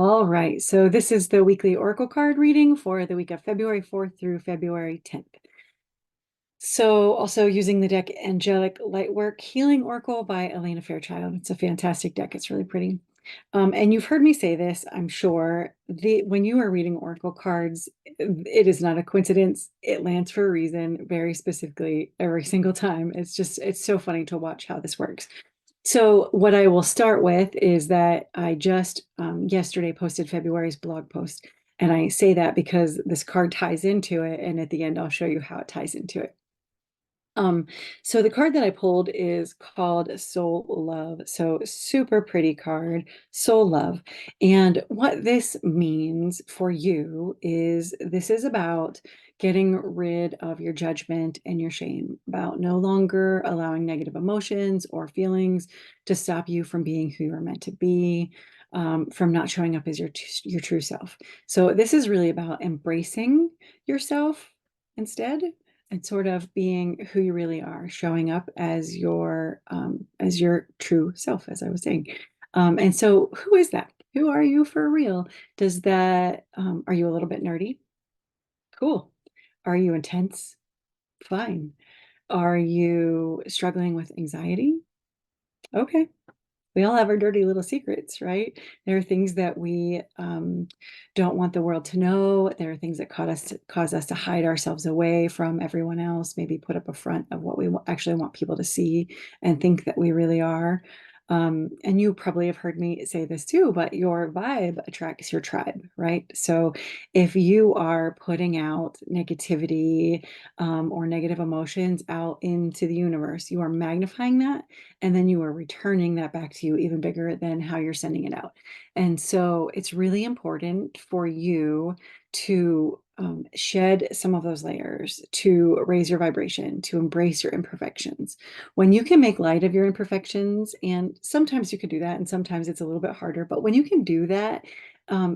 All right, so this is the weekly Oracle card reading for the week of February 4th through February 10th. So also using the deck Angelic Lightwork Healing Oracle by Elena Fairchild. It's a fantastic deck. It's really pretty. And you've heard me say this, I'm sure, when you are reading Oracle cards, it is not a coincidence. It lands for a reason, very specifically every single time. It's so funny to watch how this works. So what I will start with is that I just yesterday posted February's blog post. And I say that because this card ties into it. And at the end, I'll show you how it ties into it. Um, so the card that I pulled is called Soul Love. So super pretty card, Soul Love. And what this means for you is this is about getting rid of your judgment and your shame, about no longer allowing negative emotions or feelings to stop you from being who you're meant to be, from not showing up as your true self. So this is really about embracing yourself instead and sort of being who you really are, showing up as your true self, as I was saying. And so, who is that? Who are you for real? Does that are you a little bit nerdy? Cool. Are you intense? Fine. Are you struggling with anxiety? Okay. We all have our dirty little secrets, right? There are things that we don't want the world to know. There are things that cause us to hide ourselves away from everyone else, maybe put up a front of what we actually want people to see and think that we really are. And you probably have heard me say this too, but your vibe attracts your tribe, right? So if you are putting out negativity or negative emotions out into the universe, you are magnifying that, and then you are returning that back to you even bigger than how you're sending it out. And so it's really important for you to shed some of those layers, to raise your vibration, to embrace your imperfections. When you can make light of your imperfections, and sometimes you can do that, and sometimes it's a little bit harder, but when you can do that,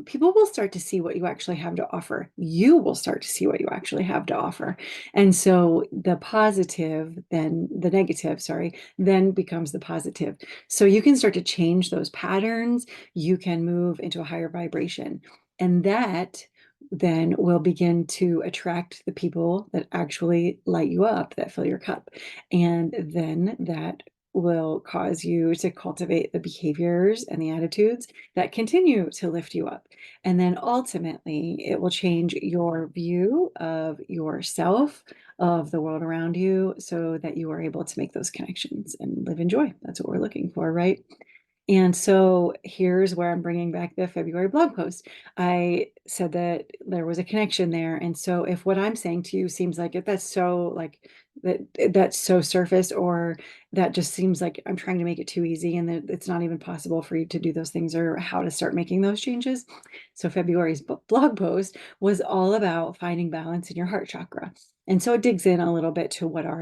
people will start to see what you actually have to offer. You will start to see what you actually have to offer. And so the positive, then the negative, sorry, then becomes the positive. So you can start to change those patterns. You can move into a higher vibration. And that then will begin to attract the people that actually light you up, that fill your cup. And then that will cause you to cultivate the behaviors and the attitudes that continue to lift you up. And then ultimately, it will change your view of yourself, of the world around you, so that you are able to make those connections and live in joy. That's what we're looking for, right? And so here's where I'm bringing back the February blog post. I said that there was a connection there. And so if what I'm saying to you seems like that's so like that's so surface, or that just seems like I'm trying to make it too easy and that it's not even possible for you to do those things or how to start making those changes. So February's blog post was all about finding balance in your heart chakra. And so it digs in a little bit to what are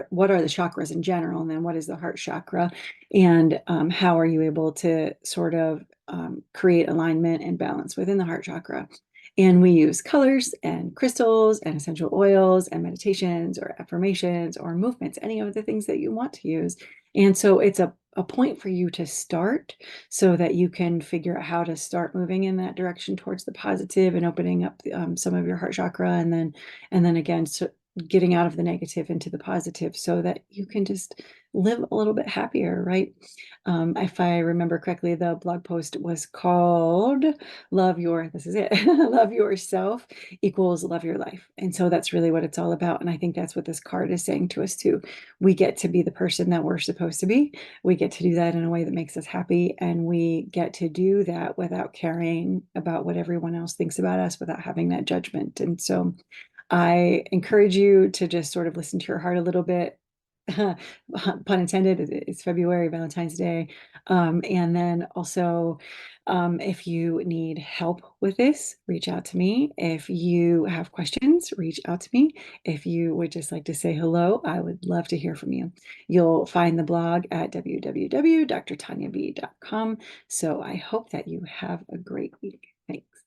what are the chakras in general, and then what is the heart chakra, and how are you able to sort of create alignment and balance within the heart chakra. And we use colors and crystals and essential oils and meditations or affirmations or movements, any of the things that you want to use. And so it's a point for you to start so that you can figure out how to start moving in that direction towards the positive and opening up some of your heart chakra, and then again, so getting out of the negative into the positive so that you can just live a little bit happier, right? If I remember correctly, the blog post was called this is it, Love Yourself equals Love Your Life. And so that's really what it's all about. And I think that's what this card is saying to us too. We get to be the person that we're supposed to be. We get to do that in a way that makes us happy. And we get to do that without caring about what everyone else thinks about us, without having that judgment. And so I encourage you to just sort of listen to your heart a little bit. Pun intended, it's February, Valentine's Day. And then also, if you need help with this, reach out to me. If you have questions, reach out to me. If you would just like to say hello, I would love to hear from you. You'll find the blog at www.drtanyav.com. So I hope that you have a great week. Thanks.